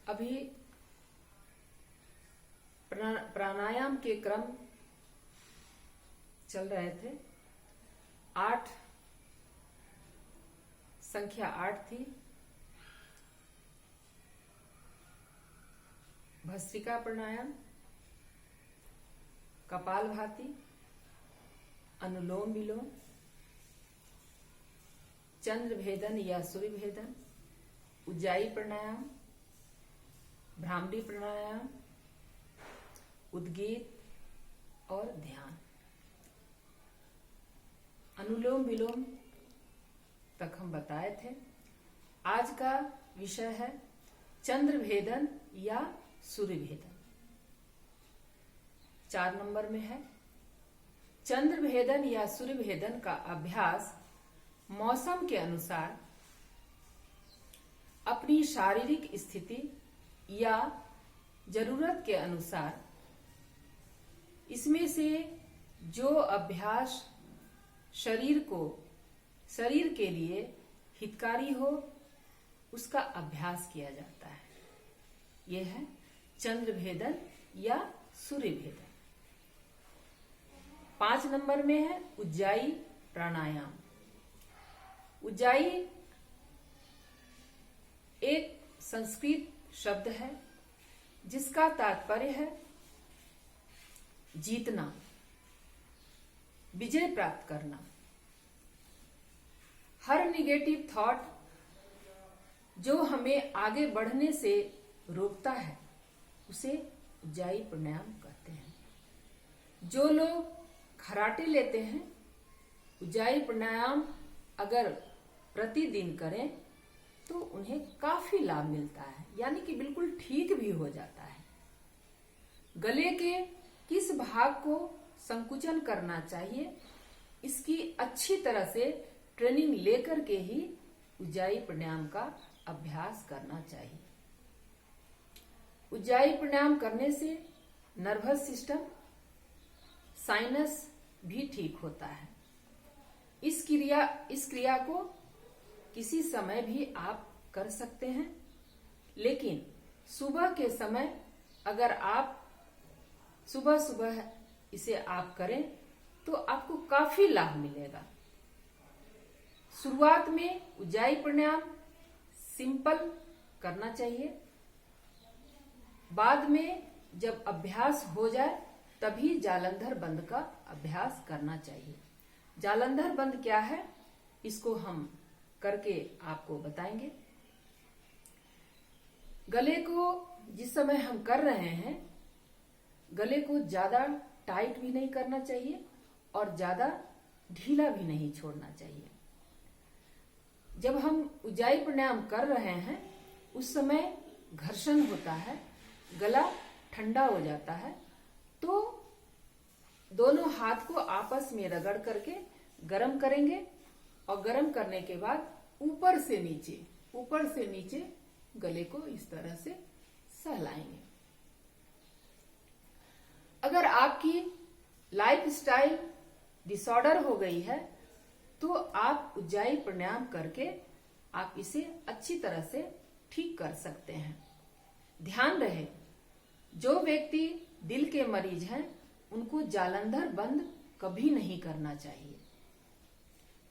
अभी प्राणायाम के क्रम चल रहे थे। 8 संख्या 8 थी। भस्त्रिका प्राणायाम, कपालभाति, अनुलोम विलोम, चंद्र भेदन या सूर्य भेदन, उज्जाई प्राणायाम, भ्रामरी प्राणायाम, उद्गीत और ध्यान। अनुलोम विलोम तक हम बताए थे। आज का विषय है चंद्र भेदन या सूर्य भेदन। 4 नंबर में है चंद्र भेदन या सूर्य भेदन का अभ्यास मौसम के अनुसार अपनी शारीरिक स्थिति या जरूरत के अनुसार इसमें से जो अभ्यास शरीर के लिए हितकारी हो उसका अभ्यास किया जाता है। यह है चंद्र भेदन या सूर्य भेदन। 5 नंबर में है उज्जाई प्राणायाम। उज्जाई एक संस्कृत शब्द है जिसका तात्पर्य है जीतना, विजय प्राप्त करना। हर निगेटिव थॉट जो हमें आगे बढ़ने से रोकता है उसे उज्जाई प्राणायाम कहते हैं। जो लोग खराटे लेते हैं उज्जाई प्राणायाम अगर प्रतिदिन करें तो उन्हें काफी लाभ मिलता है, यानी कि बिल्कुल ठीक भी हो जाता है। गले के किस भाग को संकुचन करना चाहिए इसकी अच्छी तरह से ट्रेनिंग लेकर के ही उज्जाई प्राणायाम का अभ्यास करना चाहिए। उज्जाई प्राणायाम करने से नर्वस सिस्टम, साइनस भी ठीक होता है। इस क्रिया को किसी समय भी आप कर सकते हैं, लेकिन सुबह के समय अगर आप सुबह इसे आप करें तो आपको काफी लाभ मिलेगा। शुरुआत में उज्जाई प्राणायाम सिंपल करना चाहिए। बाद में जब अभ्यास हो जाए तभी जालंधर बंद का अभ्यास करना चाहिए। जालंधर बंद क्या है इसको हम करके आपको बताएंगे। गले को जिस समय हम कर रहे हैं गले को ज्यादा टाइट भी नहीं करना चाहिए और ज्यादा ढीला भी नहीं छोड़ना चाहिए। जब हम उज्जाई प्राणायाम कर रहे हैं उस समय घर्षण होता है, गला ठंडा हो जाता है, तो दोनों हाथ को आपस में रगड़ करके गरम करेंगे और गरम करने के बाद ऊपर से नीचे गले को इस तरह से सहलाएंगे। अगर आपकी लाइफस्टाइल डिसऑर्डर हो गई है तो आप उज्जाई प्राणायाम करके आप इसे अच्छी तरह से ठीक कर सकते हैं। ध्यान रहे जो व्यक्ति दिल के मरीज हैं उनको जालंधर बंद कभी नहीं करना चाहिए।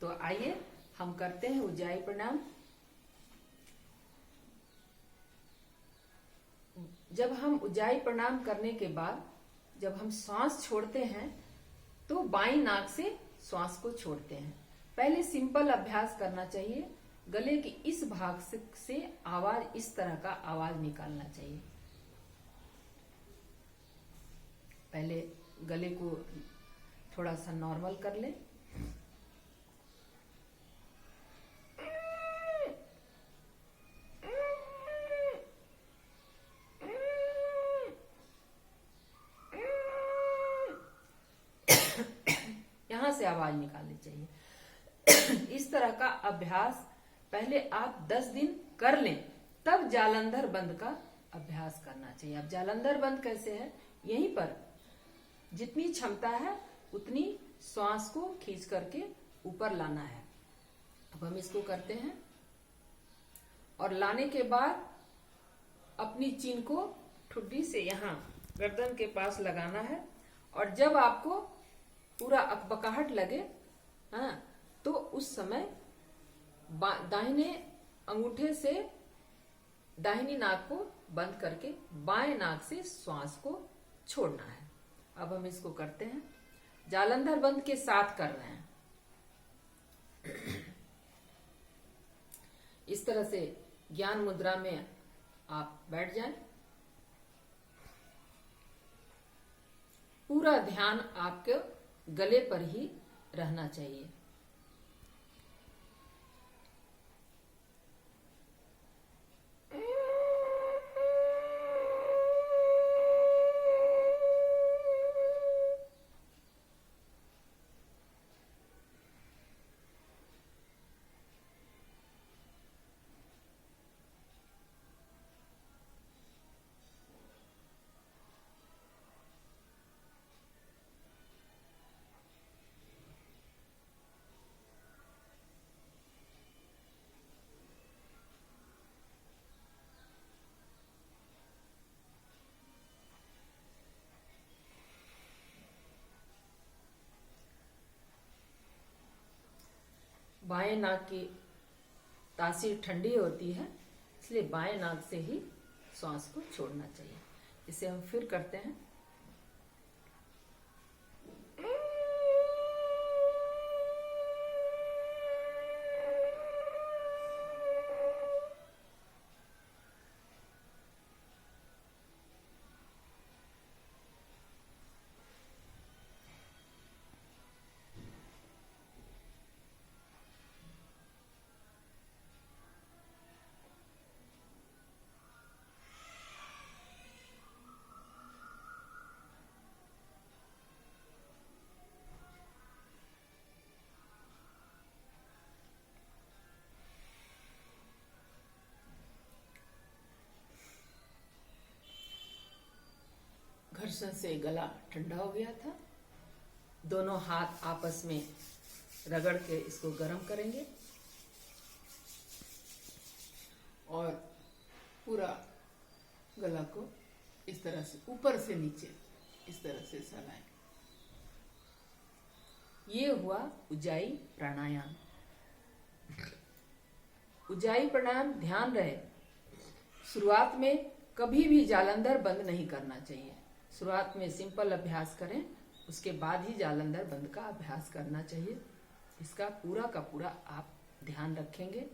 तो आइए हम करते हैं उज्जाई प्राणायाम। जब हम उज्जाई प्राणायाम करने के बाद जब हम श्वास छोड़ते हैं तो बाईं नाक से श्वास को छोड़ते हैं। पहले सिंपल अभ्यास करना चाहिए। गले के इस भाग से आवाज, इस तरह का आवाज निकालना चाहिए। पहले गले को थोड़ा सा नॉर्मल कर ले। यहां से आवाज निकालनी चाहिए। इस तरह का अभ्यास पहले आप 10 दिन कर लें, तब जालंधर बंद का अभ्यास करना चाहिए। अब जालंधर बंद कैसे है? यहीं पर जितनी क्षमता है उतनी श्वास को खींच करके ऊपर लाना है। अब हम इसको करते हैं और लाने के बाद अपनी चीन को ठुड्डी से यहाँ गर्दन के पास लगाना है। और जब आपको पूरा अकबकाहट लगे, हाँ, तो उस समय दाहिने अंगूठे से दाहिनी नाक को बंद करके बाएं नाक से श्वास को छोड़ना है। अब हम इसको करते हैं, जालंधर बंद के साथ कर रहे हैं। इस तरह से ज्ञान मुद्रा में आप बैठ जाएं। पूरा ध्यान आपके गले पर ही रहना चाहिए। बाएं नाक की तासीर ठंडी होती है, इसलिए बाएं नाक से ही श्वास को छोड़ना चाहिए। इसे हम फिर करते हैं। घर्षण से गला ठंडा हो गया था। दोनों हाथ आपस में रगड़ के इसको गर्म करेंगे और पूरा गला को इस तरह से ऊपर से नीचे इस तरह से सहलाएं। ये हुआ उज्जाई प्राणायाम। उज्जाई प्राणायाम, ध्यान रहे, शुरुआत में कभी भी जालंधर बंद नहीं करना चाहिए। शुरुआत में सिंपल अभ्यास करें, उसके बाद ही जालंधर बंद का अभ्यास करना चाहिए। इसका पूरा का पूरा आप ध्यान रखेंगे।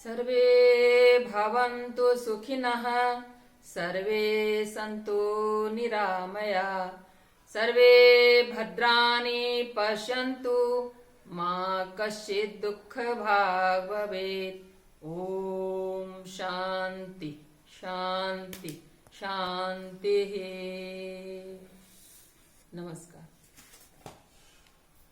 सर्वे भवन्तु सुखिनः, सर्वे सन्तु निरामया, सर्वे भद्राणि पश्यन्तु, मा कश्चित् दुःखभाग् भवेत्। ओम शांति शांति शांति। नमस्कार।